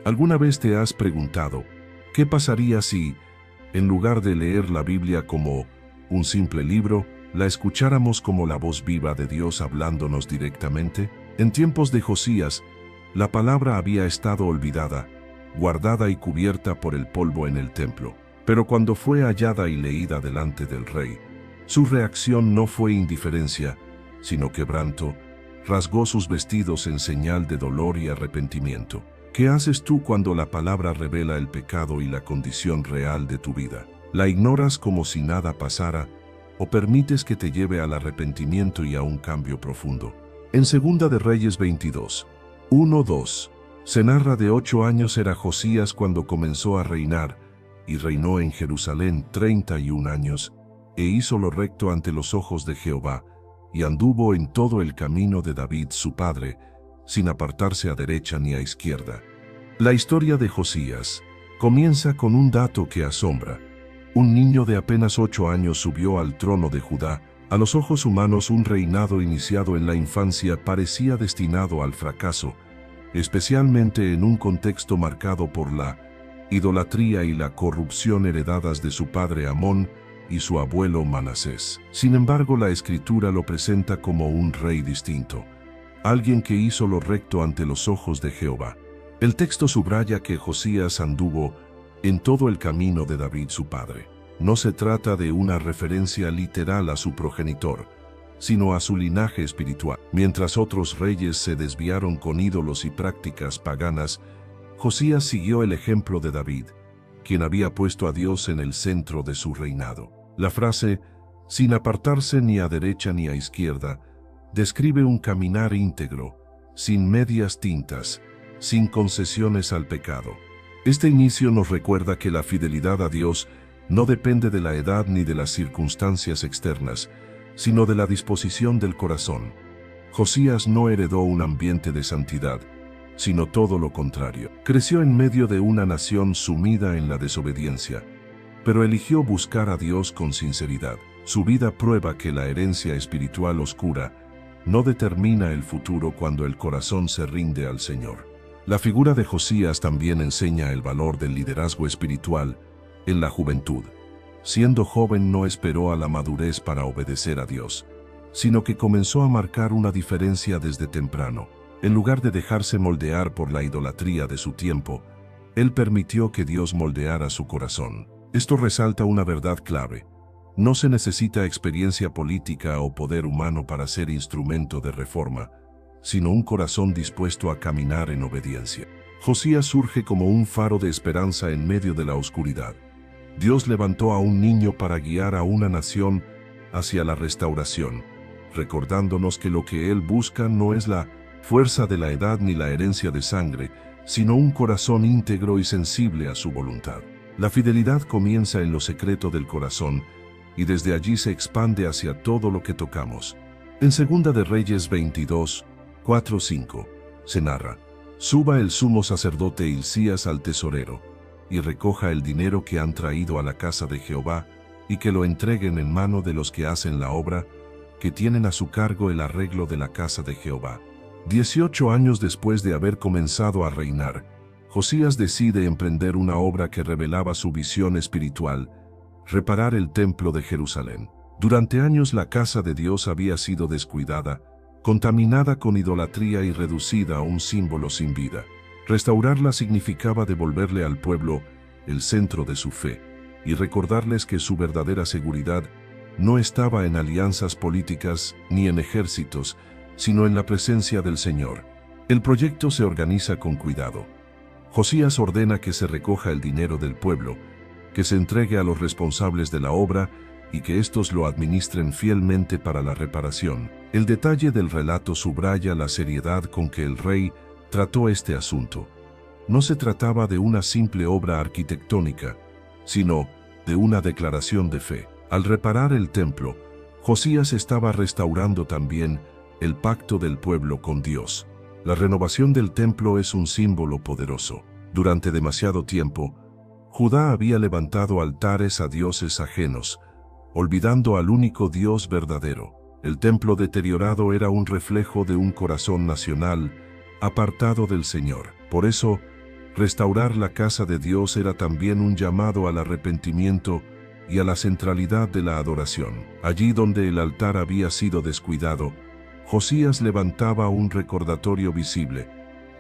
¿Alguna vez te has preguntado qué pasaría si, en lugar de leer la Biblia como un simple libro, la escucháramos como la voz viva de Dios hablándonos directamente? En tiempos de Josías, la palabra había estado olvidada, guardada y cubierta por el polvo en el templo. Pero cuando fue hallada y leída delante del rey, su reacción no fue indiferencia, sino quebranto. Rasgó sus vestidos en señal de dolor y arrepentimiento. ¿Qué haces tú cuando la palabra revela el pecado y la condición real de tu vida? ¿La ignoras como si nada pasara, o permites que te lleve al arrepentimiento y a un cambio profundo? En 2 de Reyes 22, 1-2, se narra de 8 años era Josías cuando comenzó a reinar, y reinó en Jerusalén 31 años, e hizo lo recto ante los ojos de Jehová, y anduvo en todo el camino de David su padre, sin apartarse a derecha ni a izquierda. La historia de Josías comienza con un dato que asombra. Un niño de apenas 8 años subió al trono de Judá. A los ojos humanos, un reinado iniciado en la infancia parecía destinado al fracaso, especialmente en un contexto marcado por la idolatría y la corrupción heredadas de su padre Amón y su abuelo Manasés. Sin embargo, la Escritura lo presenta como un rey distinto, alguien que hizo lo recto ante los ojos de Jehová. El texto subraya que Josías anduvo en todo el camino de David su padre. No se trata de una referencia literal a su progenitor, sino a su linaje espiritual. Mientras otros reyes se desviaron con ídolos y prácticas paganas, Josías siguió el ejemplo de David, quien había puesto a Dios en el centro de su reinado. La frase, sin apartarse ni a derecha ni a izquierda, describe un caminar íntegro, sin medias tintas, sin concesiones al pecado. Este inicio nos recuerda que la fidelidad a Dios no depende de la edad ni de las circunstancias externas, sino de la disposición del corazón. Josías no heredó un ambiente de santidad, sino todo lo contrario. Creció en medio de una nación sumida en la desobediencia, pero eligió buscar a Dios con sinceridad. Su vida prueba que la herencia espiritual oscura no determina el futuro cuando el corazón se rinde al Señor. La figura de Josías también enseña el valor del liderazgo espiritual en la juventud. Siendo joven no esperó a la madurez para obedecer a Dios, sino que comenzó a marcar una diferencia desde temprano. En lugar de dejarse moldear por la idolatría de su tiempo, él permitió que Dios moldeara su corazón. Esto resalta una verdad clave. No se necesita experiencia política o poder humano para ser instrumento de reforma, sino un corazón dispuesto a caminar en obediencia. Josías surge como un faro de esperanza en medio de la oscuridad. Dios levantó a un niño para guiar a una nación hacia la restauración, recordándonos que lo que Él busca no es la fuerza de la edad ni la herencia de sangre, sino un corazón íntegro y sensible a su voluntad. La fidelidad comienza en lo secreto del corazón y desde allí se expande hacia todo lo que tocamos. En 2 de Reyes 22, 4-5, se narra: suba el sumo sacerdote Hilcías al tesorero, y recoja el dinero que han traído a la casa de Jehová, y que lo entreguen en mano de los que hacen la obra, que tienen a su cargo el arreglo de la casa de Jehová. 18 años después de haber comenzado a reinar, Josías decide emprender una obra que revelaba su visión espiritual: reparar el templo de Jerusalén. Durante años la casa de Dios había sido descuidada, contaminada con idolatría y reducida a un símbolo sin vida. Restaurarla significaba devolverle al pueblo el centro de su fe y recordarles que su verdadera seguridad no estaba en alianzas políticas ni en ejércitos, sino en la presencia del Señor. El proyecto se organiza con cuidado. Josías ordena que se recoja el dinero del pueblo, que se entregue a los responsables de la obra y que éstos lo administren fielmente para la reparación. El detalle del relato subraya la seriedad con que el rey trató este asunto. No se trataba de una simple obra arquitectónica, sino de una declaración de fe. Al reparar el templo, Josías estaba restaurando también el pacto del pueblo con Dios. La renovación del templo es un símbolo poderoso. Durante demasiado tiempo, Judá había levantado altares a dioses ajenos, olvidando al único Dios verdadero. El templo deteriorado era un reflejo de un corazón nacional apartado del Señor. Por eso, Restaurar la casa de Dios era también un llamado al arrepentimiento y a la centralidad de la adoración. Allí donde el altar había sido descuidado, Josías levantaba un recordatorio visible.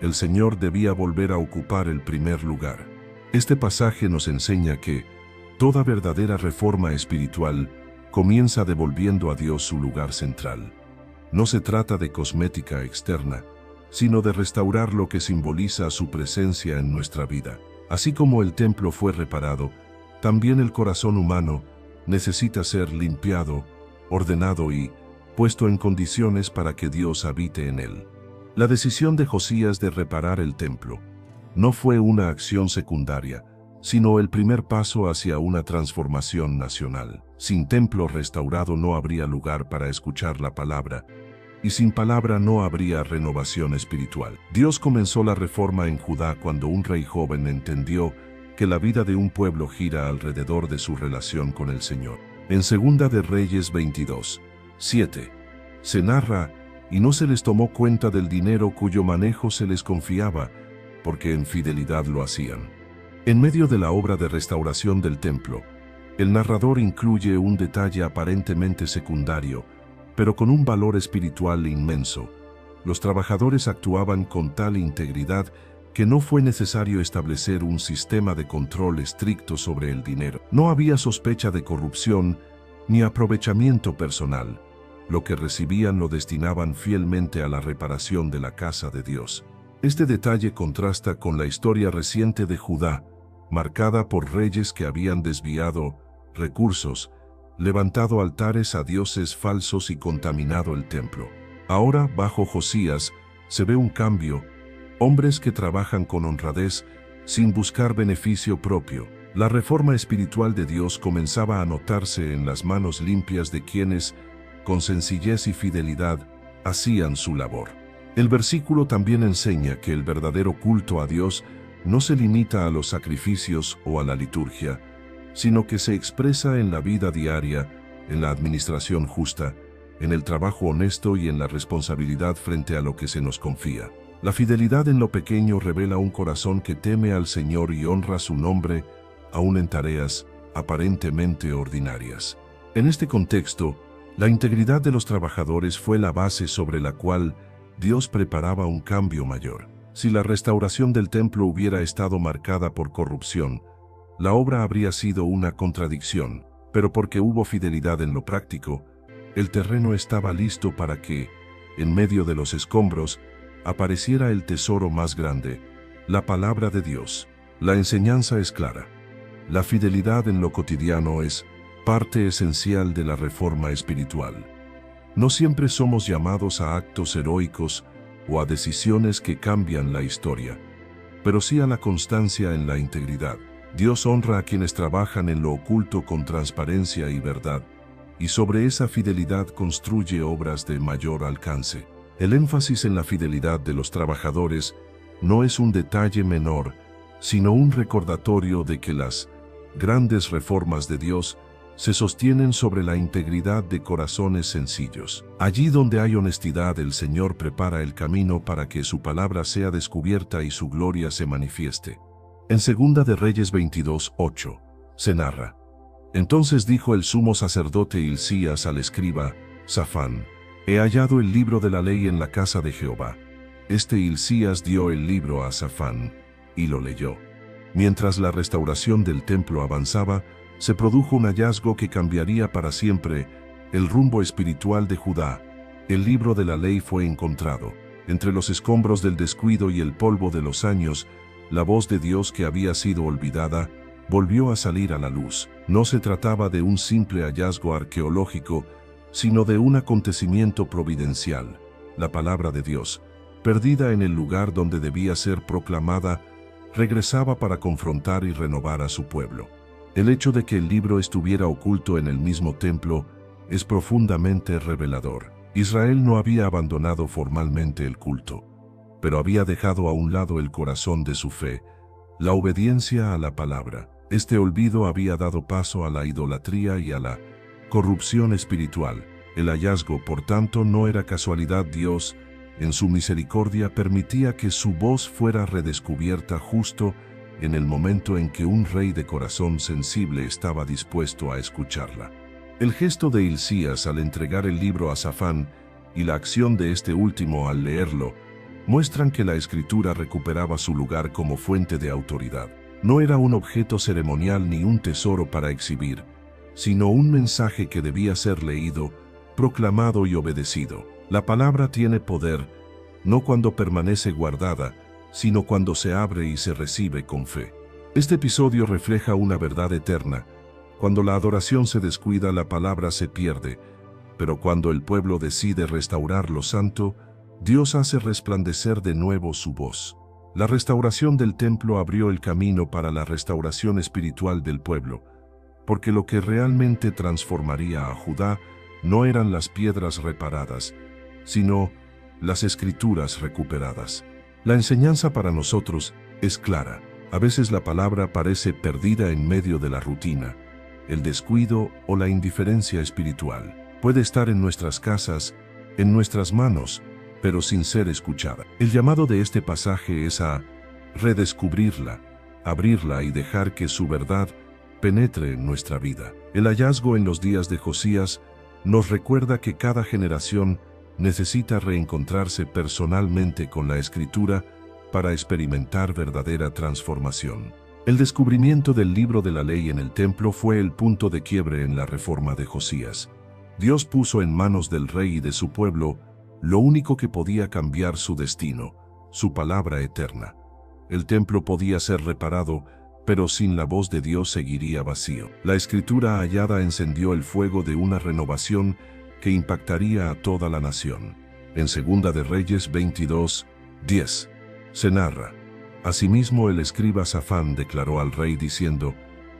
El Señor debía volver a ocupar el primer lugar. Este pasaje nos enseña que toda verdadera reforma espiritual comienza devolviendo a Dios su lugar central. No se trata de cosmética externa, sino de restaurar lo que simboliza su presencia en nuestra vida. Así como el templo fue reparado, también el corazón humano necesita ser limpiado, ordenado y puesto en condiciones para que Dios habite en él. La decisión de Josías de reparar el templo no fue una acción secundaria, sino el primer paso hacia una transformación nacional. Sin templo restaurado no habría lugar para escuchar la palabra, y sin palabra no habría renovación espiritual. Dios comenzó la reforma en Judá cuando un rey joven entendió que la vida de un pueblo gira alrededor de su relación con el Señor. En 2 de Reyes 22:7, se narra, y no se les tomó cuenta del dinero cuyo manejo se les confiaba, porque en fidelidad lo hacían. En medio de la obra de restauración del templo, el narrador incluye un detalle aparentemente secundario, pero con un valor espiritual inmenso. Los trabajadores actuaban con tal integridad que no fue necesario establecer un sistema de control estricto sobre el dinero. No había sospecha de corrupción ni aprovechamiento personal. Lo que recibían lo destinaban fielmente a la reparación de la casa de Dios. Este detalle contrasta con la historia reciente de Judá, marcada por reyes que habían desviado recursos, levantado altares a dioses falsos y contaminado el templo. Ahora, bajo Josías, se ve un cambio. Hombres que trabajan con honradez, sin buscar beneficio propio. La reforma espiritual de Dios comenzaba a notarse en las manos limpias de quienes, con sencillez y fidelidad, hacían su labor. El versículo también enseña que el verdadero culto a Dios no se limita a los sacrificios o a la liturgia, sino que se expresa en la vida diaria, en la administración justa, en el trabajo honesto y en la responsabilidad frente a lo que se nos confía. La fidelidad en lo pequeño revela un corazón que teme al Señor y honra su nombre, aun en tareas aparentemente ordinarias. En este contexto, la integridad de los trabajadores fue la base sobre la cual Dios preparaba un cambio mayor. Si la restauración del templo hubiera estado marcada por corrupción, la obra habría sido una contradicción, pero porque hubo fidelidad en lo práctico, el terreno estaba listo para que, en medio de los escombros, apareciera el tesoro más grande, la palabra de Dios. La enseñanza es clara. La fidelidad en lo cotidiano es parte esencial de la reforma espiritual. No siempre somos llamados a actos heroicos o a decisiones que cambian la historia, pero sí a la constancia en la integridad. Dios honra a quienes trabajan en lo oculto con transparencia y verdad, y sobre esa fidelidad construye obras de mayor alcance. El énfasis en la fidelidad de los trabajadores no es un detalle menor, sino un recordatorio de que las grandes reformas de Dios se sostienen sobre la integridad de corazones sencillos. Allí donde hay honestidad, el Señor prepara el camino para que su palabra sea descubierta y su gloria se manifieste. En 2 de Reyes 22:8, se narra: Entonces dijo el sumo sacerdote Hilcías al escriba Safán: He hallado el libro de la ley en la casa de Jehová. Este Hilcías dio el libro a Safán, y lo leyó. Mientras la restauración del templo avanzaba, se produjo un hallazgo que cambiaría para siempre el rumbo espiritual de Judá. El libro de la ley fue encontrado. Entre los escombros del descuido y el polvo de los años, la voz de Dios que había sido olvidada volvió a salir a la luz. No se trataba de un simple hallazgo arqueológico, sino de un acontecimiento providencial. La palabra de Dios, perdida en el lugar donde debía ser proclamada, regresaba para confrontar y renovar a su pueblo. El hecho de que el libro estuviera oculto en el mismo templo es profundamente revelador. Israel no había abandonado formalmente el culto, pero había dejado a un lado el corazón de su fe, la obediencia a la palabra. Este olvido había dado paso a la idolatría y a la corrupción espiritual. El hallazgo, por tanto, no era casualidad. Dios, En su misericordia permitía que su voz fuera redescubierta justo en el momento en que un rey de corazón sensible estaba dispuesto a escucharla. El gesto de Hilcías al entregar el libro a Safán y la acción de este último al leerlo muestran que la escritura recuperaba su lugar como fuente de autoridad. No era un objeto ceremonial ni un tesoro para exhibir, sino un mensaje que debía ser leído, proclamado y obedecido. La palabra tiene poder, no cuando permanece guardada, sino cuando se abre y se recibe con fe. Este episodio refleja una verdad eterna. Cuando la adoración se descuida, la palabra se pierde, pero cuando el pueblo decide restaurar lo santo, Dios hace resplandecer de nuevo su voz. La restauración del templo abrió el camino para la restauración espiritual del pueblo, porque lo que realmente transformaría a Judá no eran las piedras reparadas, sino las escrituras recuperadas. La enseñanza para nosotros es clara. A veces la palabra parece perdida en medio de la rutina, el descuido o la indiferencia espiritual. Puede estar en nuestras casas, en nuestras manos, pero sin ser escuchada. El llamado de este pasaje es a redescubrirla, abrirla y dejar que su verdad penetre en nuestra vida. El hallazgo en los días de Josías nos recuerda que cada generación necesita reencontrarse personalmente con la Escritura para experimentar verdadera transformación. El descubrimiento del libro de la ley en el templo fue el punto de quiebre en la reforma de Josías. Dios puso en manos del rey y de su pueblo lo único que podía cambiar su destino, su palabra eterna. El templo podía ser reparado, pero sin la voz de Dios seguiría vacío. La escritura hallada encendió el fuego de una renovación que impactaría a toda la nación. En Segunda de Reyes 22:10 se narra: asimismo el escriba Safán declaró al rey diciendo: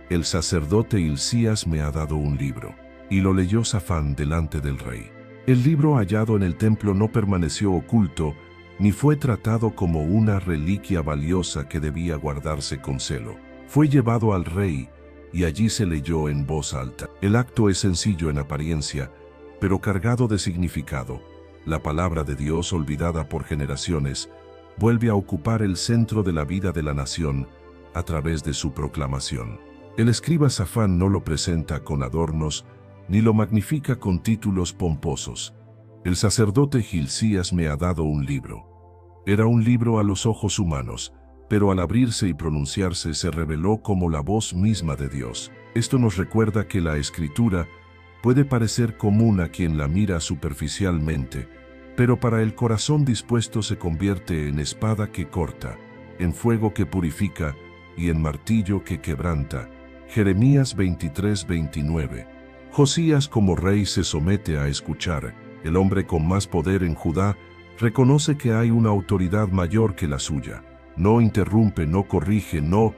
el sacerdote Hilcías me ha dado un libro. Y lo leyó Safán delante del rey. El libro hallado en el templo no permaneció oculto, ni fue tratado como una reliquia valiosa que debía guardarse con celo. Fue llevado al rey, y allí se leyó en voz alta. El acto es sencillo en apariencia, pero cargado de significado. La palabra de Dios, olvidada por generaciones, vuelve a ocupar el centro de la vida de la nación a través de su proclamación. El escriba Safán no lo presenta con adornos, ni lo magnifica con títulos pomposos. El sacerdote Hilcías me ha dado un libro. Era un libro a los ojos humanos, pero al abrirse y pronunciarse se reveló como la voz misma de Dios. Esto nos recuerda que la Escritura puede parecer común a quien la mira superficialmente, pero para el corazón dispuesto se convierte en espada que corta, en fuego que purifica y en martillo que quebranta. Jeremías 23:29. Josías como rey se somete a escuchar. El hombre con más poder en Judá reconoce que hay una autoridad mayor que la suya. No interrumpe, no corrige, no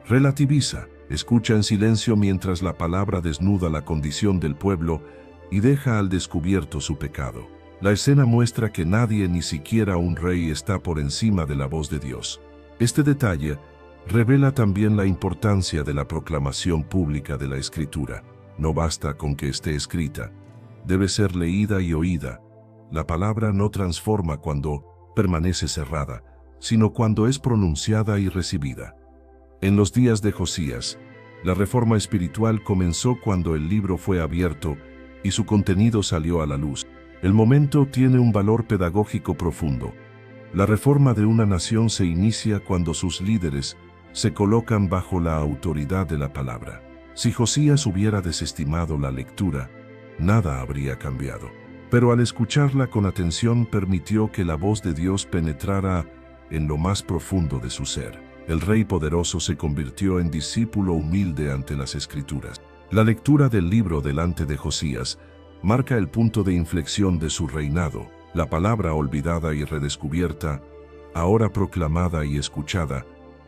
relativiza. Escucha en silencio mientras la palabra desnuda la condición del pueblo y deja al descubierto su pecado. La escena muestra que nadie, ni siquiera un rey, está por encima de la voz de Dios. Este detalle revela también la importancia de la proclamación pública de la Escritura. No basta con que esté escrita, debe ser leída y oída. La palabra no transforma cuando permanece cerrada, sino cuando es pronunciada y recibida. En los días de Josías, la reforma espiritual comenzó cuando el libro fue abierto y su contenido salió a la luz. El momento tiene un valor pedagógico profundo. La reforma de una nación se inicia cuando sus líderes se colocan bajo la autoridad de la palabra. Si Josías hubiera desestimado la lectura, nada habría cambiado. Pero al escucharla con atención permitió que la voz de Dios penetrara en lo más profundo de su ser. El rey poderoso se convirtió en discípulo humilde ante las Escrituras. La lectura del libro delante de Josías marca el punto de inflexión de su reinado. La palabra olvidada y redescubierta, ahora proclamada y escuchada,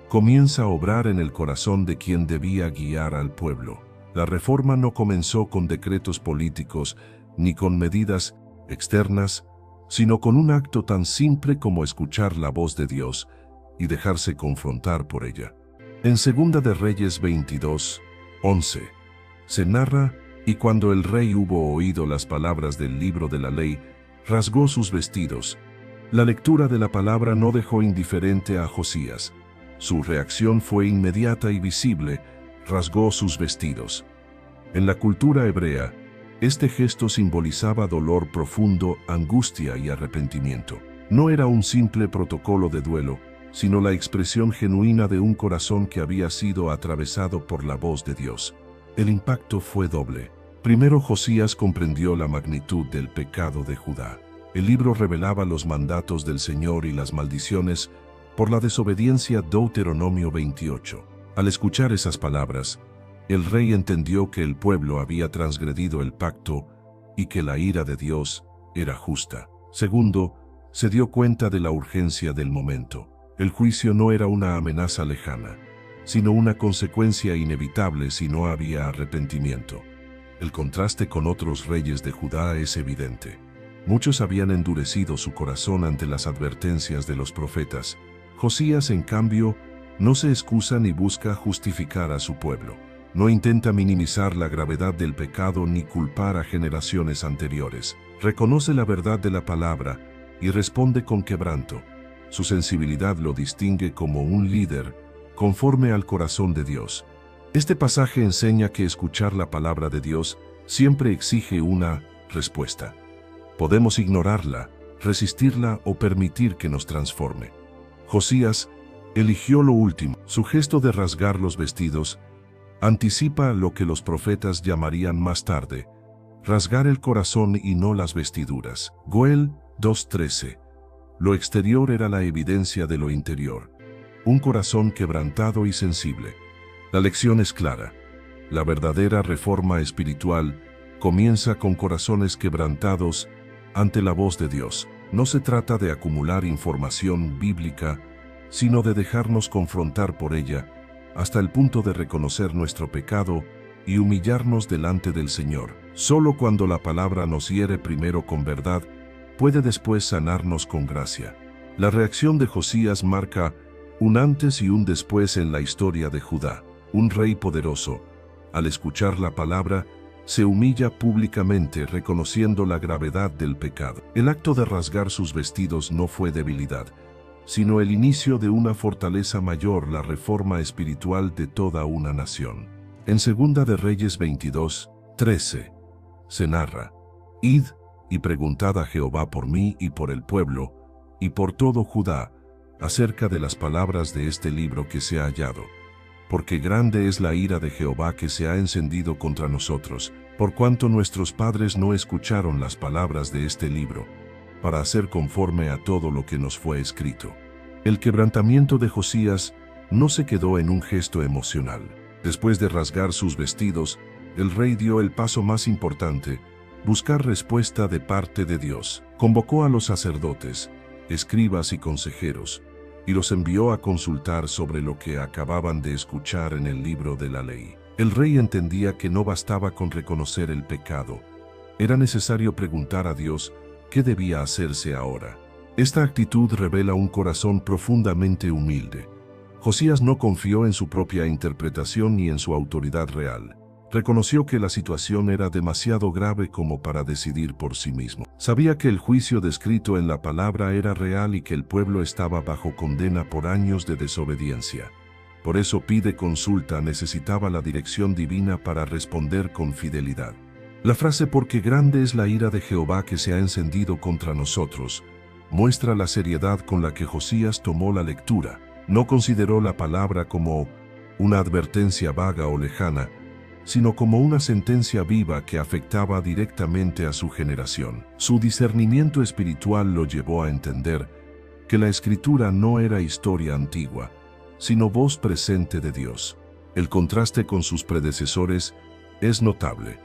comienza a obrar en el corazón de quien debía guiar al pueblo. La reforma no comenzó con decretos políticos ni con medidas externas, sino con un acto tan simple como escuchar la voz de Dios y dejarse confrontar por ella. En Segunda de Reyes 22:11 se narra: y cuando el rey hubo oído las palabras del libro de la ley, rasgó sus vestidos, La lectura de la palabra no dejó indiferente a Josías. Su reacción fue inmediata y visible, rasgó sus vestidos. En la cultura hebrea, este gesto simbolizaba dolor profundo, angustia y arrepentimiento. No era un simple protocolo de duelo, sino la expresión genuina de un corazón que había sido atravesado por la voz de Dios. El impacto fue doble. Primero, Josías comprendió la magnitud del pecado de Judá. El libro revelaba los mandatos del Señor y las maldiciones por la desobediencia. Deuteronomio 28. Al escuchar esas palabras, el rey entendió que el pueblo había transgredido el pacto y que la ira de Dios era justa. Segundo, se dio cuenta de la urgencia del momento. El juicio no era una amenaza lejana, sino una consecuencia inevitable si no había arrepentimiento. El contraste con otros reyes de Judá es evidente. Muchos habían endurecido su corazón ante las advertencias de los profetas. Josías, en cambio, no se excusa ni busca justificar a su pueblo. No intenta minimizar la gravedad del pecado ni culpar a generaciones anteriores. Reconoce la verdad de la palabra y responde con quebranto. Su sensibilidad lo distingue como un líder conforme al corazón de Dios. Este pasaje enseña que escuchar la palabra de Dios siempre exige una respuesta. Podemos ignorarla, resistirla o permitir que nos transforme. Josías eligió lo último. Su gesto de rasgar los vestidos anticipa lo que los profetas llamarían más tarde, rasgar el corazón y no las vestiduras. Goel 2:13. Lo exterior era la evidencia de lo interior, un corazón quebrantado y sensible. La lección es clara. La verdadera reforma espiritual comienza con corazones quebrantados ante la voz de Dios. No se trata de acumular información bíblica, sino de dejarnos confrontar por ella hasta el punto de reconocer nuestro pecado y humillarnos delante del Señor. Solo cuando la palabra nos hiere primero con verdad, puede después sanarnos con gracia. La reacción de Josías marca un antes y un después en la historia de Judá. Un rey poderoso, al escuchar la palabra, se humilla públicamente reconociendo la gravedad del pecado. El acto de rasgar sus vestidos no fue debilidad, sino el inicio de una fortaleza mayor, la reforma espiritual de toda una nación. En Segunda de Reyes 22:13, se narra: Id y preguntad a Jehová por mí y por el pueblo, y por todo Judá, acerca de las palabras de este libro que se ha hallado. Porque grande es la ira de Jehová que se ha encendido contra nosotros, por cuanto nuestros padres no escucharon las palabras de este libro, para hacer conforme a todo lo que nos fue escrito. El quebrantamiento de Josías no se quedó en un gesto emocional. Después de rasgar sus vestidos, el rey dio el paso más importante: buscar respuesta de parte de Dios. Convocó a los sacerdotes, escribas y consejeros, y los envió a consultar sobre lo que acababan de escuchar en el libro de la ley. El rey entendía que no bastaba con reconocer el pecado. Era necesario preguntar a Dios qué debía hacerse ahora. Esta actitud revela un corazón profundamente humilde. Josías no confió en su propia interpretación ni en su autoridad real. Reconoció que la situación era demasiado grave como para decidir por sí mismo. Sabía que el juicio descrito en la palabra era real y que el pueblo estaba bajo condena por años de desobediencia. Por eso pide consulta, necesitaba la dirección divina para responder con fidelidad. La frase «porque grande es la ira de Jehová que se ha encendido contra nosotros» muestra la seriedad con la que Josías tomó la lectura. No consideró la palabra como una advertencia vaga o lejana, sino como una sentencia viva que afectaba directamente a su generación. Su discernimiento espiritual lo llevó a entender que la Escritura no era historia antigua, sino voz presente de Dios. El contraste con sus predecesores es notable.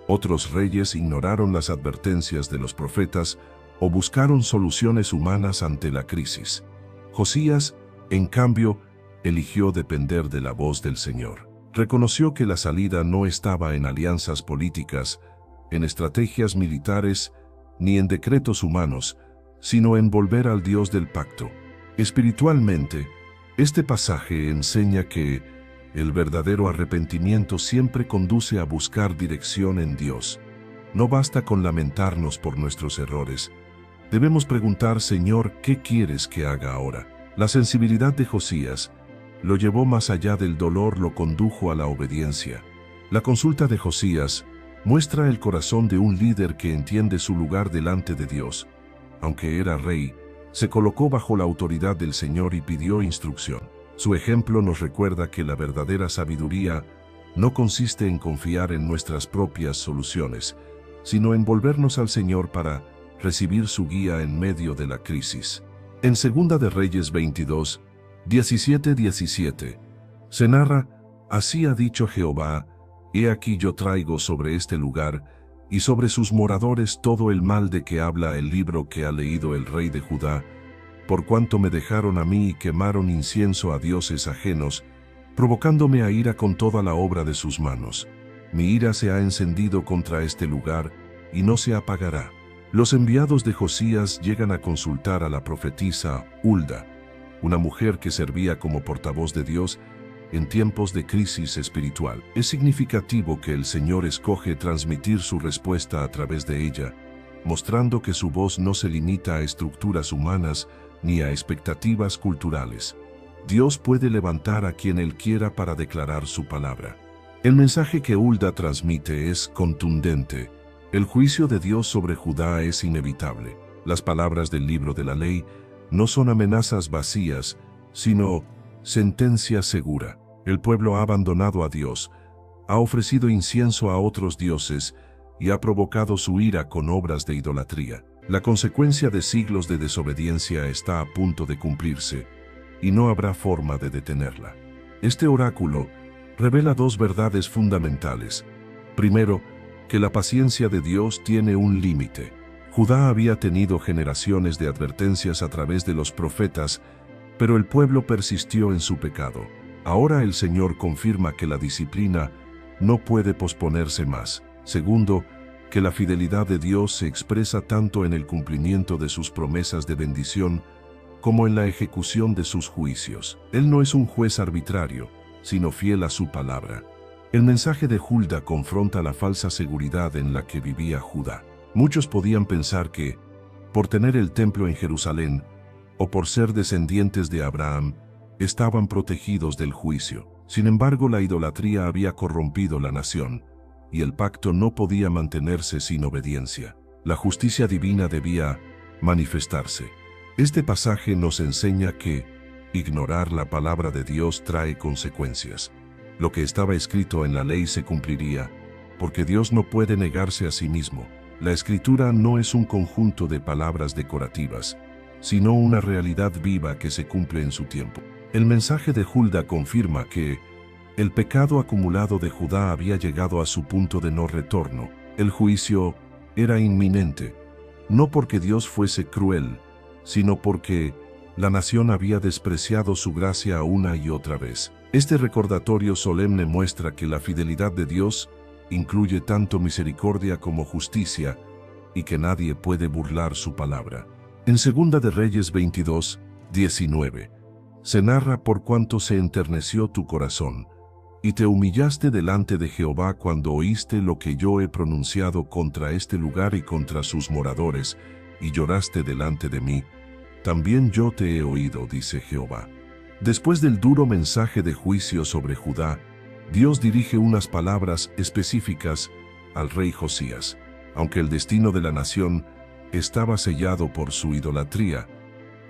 Otros reyes ignoraron las advertencias de los profetas o buscaron soluciones humanas ante la crisis. Josías, en cambio, eligió depender de la voz del Señor. Reconoció que la salida no estaba en alianzas políticas, en estrategias militares, ni en decretos humanos, sino en volver al Dios del pacto. Espiritualmente, este pasaje enseña que el verdadero arrepentimiento siempre conduce a buscar dirección en Dios. No basta con lamentarnos por nuestros errores, Debemos preguntar, Señor, ¿qué quieres que haga ahora? La sensibilidad de Josías lo llevó más allá del dolor, lo condujo a la obediencia. La consulta de Josías muestra el corazón de un líder que entiende su lugar delante de Dios. Aunque era rey, se colocó bajo la autoridad del Señor y pidió instrucción. Su ejemplo nos recuerda que la verdadera sabiduría no consiste en confiar en nuestras propias soluciones, sino en volvernos al Señor para recibir su guía en medio de la crisis. En 2 de Reyes 22, 17-17, se narra: Así ha dicho Jehová, he aquí yo traigo sobre este lugar y sobre sus moradores todo el mal de que habla el libro que ha leído el rey de Judá, por cuanto me dejaron a mí y quemaron incienso a dioses ajenos, provocándome a ira con toda la obra de sus manos. Mi ira se ha encendido contra este lugar y no se apagará. Los enviados de Josías llegan a consultar a la profetisa Hulda, una mujer que servía como portavoz de Dios en tiempos de crisis espiritual. Es significativo que el Señor escoge transmitir su respuesta a través de ella, mostrando que su voz no se limita a estructuras humanas ni a expectativas culturales. Dios puede levantar a quien Él quiera para declarar su palabra. El mensaje que Hulda transmite es contundente. El juicio de Dios sobre Judá es inevitable. Las palabras del libro de la ley no son amenazas vacías, sino sentencia segura. El pueblo ha abandonado a Dios, ha ofrecido incienso a otros dioses y ha provocado su ira con obras de idolatría. La consecuencia de siglos de desobediencia está a punto de cumplirse, y no habrá forma de detenerla. Este oráculo revela dos verdades fundamentales. Primero, que la paciencia de Dios tiene un límite. Judá había tenido generaciones de advertencias a través de los profetas, pero el pueblo persistió en su pecado. Ahora el Señor confirma que la disciplina no puede posponerse más. Segundo, que la fidelidad de Dios se expresa tanto en el cumplimiento de sus promesas de bendición como en la ejecución de sus juicios. Él no es un juez arbitrario, sino fiel a su palabra. El mensaje de Hulda confronta la falsa seguridad en la que vivía Judá. Muchos podían pensar que, por tener el templo en Jerusalén, o por ser descendientes de Abraham, estaban protegidos del juicio. Sin embargo, la idolatría había corrompido la nación, y el pacto no podía mantenerse sin obediencia. La justicia divina debía manifestarse. Este pasaje nos enseña que ignorar la palabra de Dios trae consecuencias. Lo que estaba escrito en la ley se cumpliría, porque Dios no puede negarse a sí mismo. La Escritura no es un conjunto de palabras decorativas, sino una realidad viva que se cumple en su tiempo. El mensaje de Hulda confirma que el pecado acumulado de Judá había llegado a su punto de no retorno. El juicio era inminente, no porque Dios fuese cruel, sino porque la nación había despreciado su gracia una y otra vez. Este recordatorio solemne muestra que la fidelidad de Dios incluye tanto misericordia como justicia, y que nadie puede burlar su palabra. En 2 de Reyes 22, 19, se narra: por cuanto se enterneció tu corazón, y te humillaste delante de Jehová cuando oíste lo que yo he pronunciado contra este lugar y contra sus moradores, y lloraste delante de mí, también yo te he oído, dice Jehová. Después del duro mensaje de juicio sobre Judá, Dios dirige unas palabras específicas al rey Josías. Aunque el destino de la nación estaba sellado por su idolatría,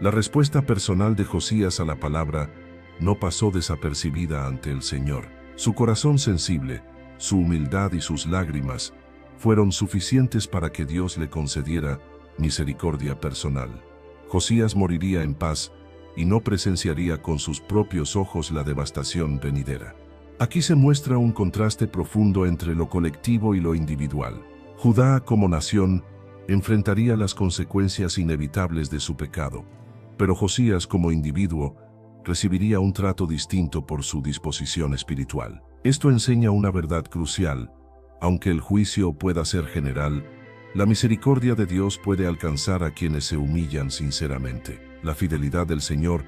la respuesta personal de Josías a la palabra no pasó desapercibida ante el Señor. Su corazón sensible, su humildad y sus lágrimas fueron suficientes para que Dios le concediera misericordia personal. Josías moriría en paz y no presenciaría con sus propios ojos la devastación venidera. Aquí se muestra un contraste profundo entre lo colectivo y lo individual. Judá, como nación, enfrentaría las consecuencias inevitables de su pecado, pero Josías, como individuo, recibiría un trato distinto por su disposición espiritual. Esto enseña una verdad crucial. Aunque el juicio pueda ser general, la misericordia de Dios puede alcanzar a quienes se humillan sinceramente. La fidelidad del Señor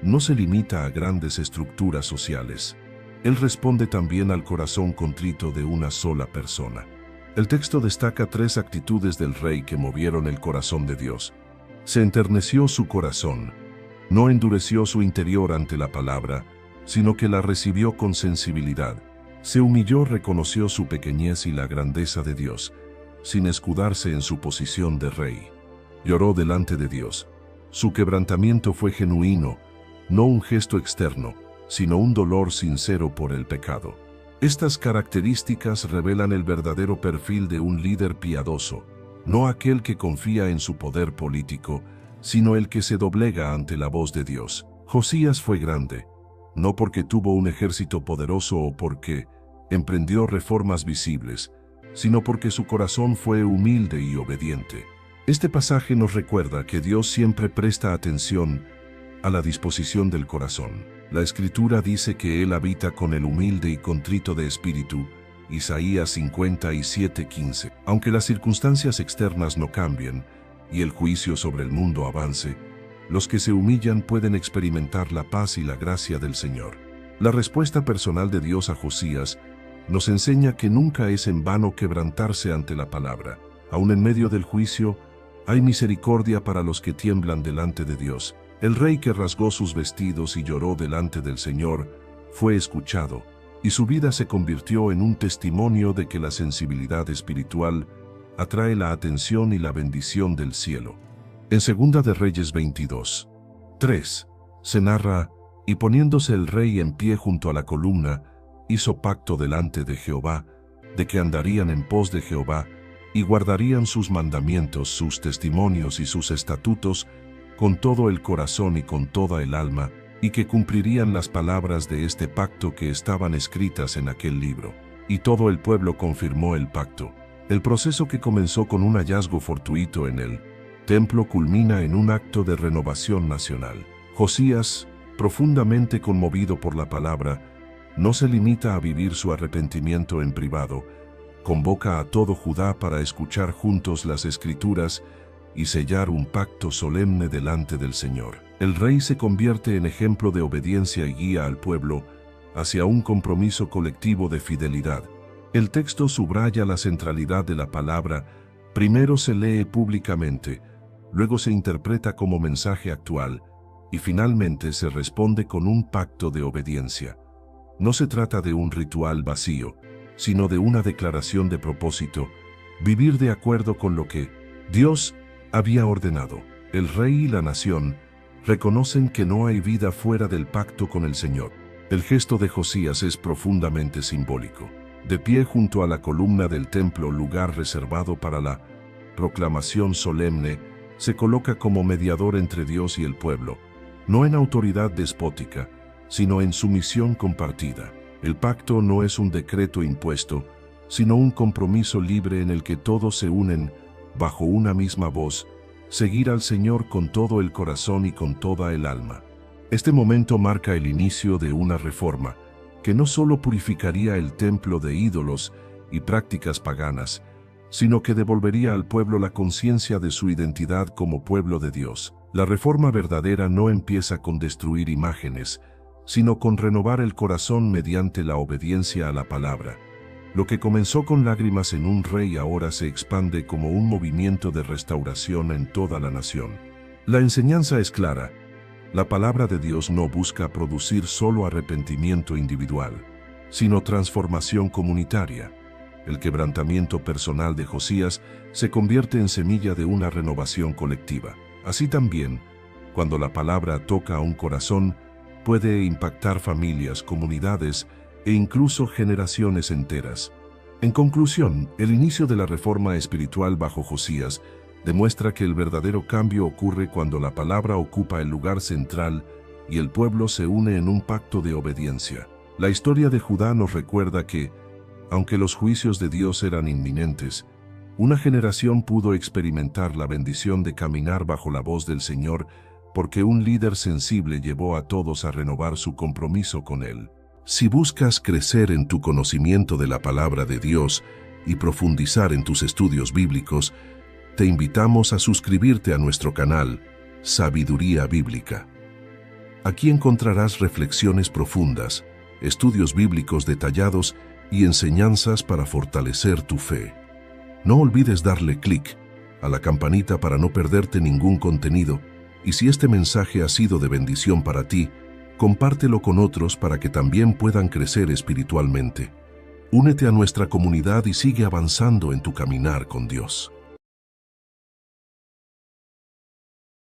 no se limita a grandes estructuras sociales. Él responde también al corazón contrito de una sola persona. El texto destaca tres actitudes del rey que movieron el corazón de Dios. Se enterneció su corazón. No endureció su interior ante la palabra, sino que la recibió con sensibilidad. Se humilló, reconoció su pequeñez y la grandeza de Dios, sin escudarse en su posición de rey. Lloró delante de Dios. Su quebrantamiento fue genuino, no un gesto externo, sino un dolor sincero por el pecado. Estas características revelan el verdadero perfil de un líder piadoso, no aquel que confía en su poder político, sino el que se doblega ante la voz de Dios. Josías fue grande, no porque tuvo un ejército poderoso o porque emprendió reformas visibles, sino porque su corazón fue humilde y obediente. Este pasaje nos recuerda que Dios siempre presta atención a la disposición del corazón. La Escritura dice que Él habita con el humilde y contrito de espíritu, Isaías 57:15. Aunque las circunstancias externas no cambien y el juicio sobre el mundo avance, los que se humillan pueden experimentar la paz y la gracia del Señor. La respuesta personal de Dios a Josías nos enseña que nunca es en vano quebrantarse ante la palabra. Aun en medio del juicio, hay misericordia para los que tiemblan delante de Dios. El rey que rasgó sus vestidos y lloró delante del Señor fue escuchado, y su vida se convirtió en un testimonio de que la sensibilidad espiritual atrae la atención y la bendición del cielo. En 2 de Reyes 22:3 se narra: y poniéndose el rey en pie junto a la columna, hizo pacto delante de Jehová, de que andarían en pos de Jehová, y guardarían sus mandamientos, sus testimonios y sus estatutos, con todo el corazón y con toda el alma, y que cumplirían las palabras de este pacto que estaban escritas en aquel libro. Y todo el pueblo confirmó el pacto. El proceso que comenzó con un hallazgo fortuito en el templo culmina en un acto de renovación nacional. Josías, profundamente conmovido por la palabra, no se limita a vivir su arrepentimiento en privado, convoca a todo Judá para escuchar juntos las Escrituras y sellar un pacto solemne delante del Señor. El rey se convierte en ejemplo de obediencia y guía al pueblo hacia un compromiso colectivo de fidelidad. El texto subraya la centralidad de la palabra. Primero se lee públicamente, luego se interpreta como mensaje actual y finalmente se responde con un pacto de obediencia. No se trata de un ritual vacío, sino de una declaración de propósito, vivir de acuerdo con lo que Dios había ordenado. El rey y la nación reconocen que no hay vida fuera del pacto con el Señor. El gesto de Josías es profundamente simbólico. De pie junto a la columna del templo, lugar reservado para la proclamación solemne, se coloca como mediador entre Dios y el pueblo, no en autoridad despótica, sino en sumisión compartida. El pacto no es un decreto impuesto, sino un compromiso libre en el que todos se unen bajo una misma voz, seguir al Señor con todo el corazón y con toda el alma. Este momento marca el inicio de una reforma que no solo purificaría el templo de ídolos y prácticas paganas, sino que devolvería al pueblo la conciencia de su identidad como pueblo de Dios. La reforma verdadera no empieza con destruir imágenes, sino con renovar el corazón mediante la obediencia a la palabra. Lo que comenzó con lágrimas en un rey ahora se expande como un movimiento de restauración en toda la nación. La enseñanza es clara. La palabra de Dios no busca producir solo arrepentimiento individual, sino transformación comunitaria. El quebrantamiento personal de Josías se convierte en semilla de una renovación colectiva. Así también, cuando la palabra toca a un corazón, puede impactar familias, comunidades e incluso generaciones enteras. En conclusión, el inicio de la reforma espiritual bajo Josías demuestra que el verdadero cambio ocurre cuando la palabra ocupa el lugar central y el pueblo se une en un pacto de obediencia. La historia de Judá nos recuerda que, aunque los juicios de Dios eran inminentes, una generación pudo experimentar la bendición de caminar bajo la voz del Señor porque un líder sensible llevó a todos a renovar su compromiso con Él. Si buscas crecer en tu conocimiento de la palabra de Dios y profundizar en tus estudios bíblicos, te invitamos a suscribirte a nuestro canal Sabiduría Bíblica. Aquí encontrarás reflexiones profundas, estudios bíblicos detallados y enseñanzas para fortalecer tu fe. No olvides darle clic a la campanita para no perderte ningún contenido, y si este mensaje ha sido de bendición para ti, compártelo con otros para que también puedan crecer espiritualmente. Únete a nuestra comunidad y sigue avanzando en tu caminar con Dios.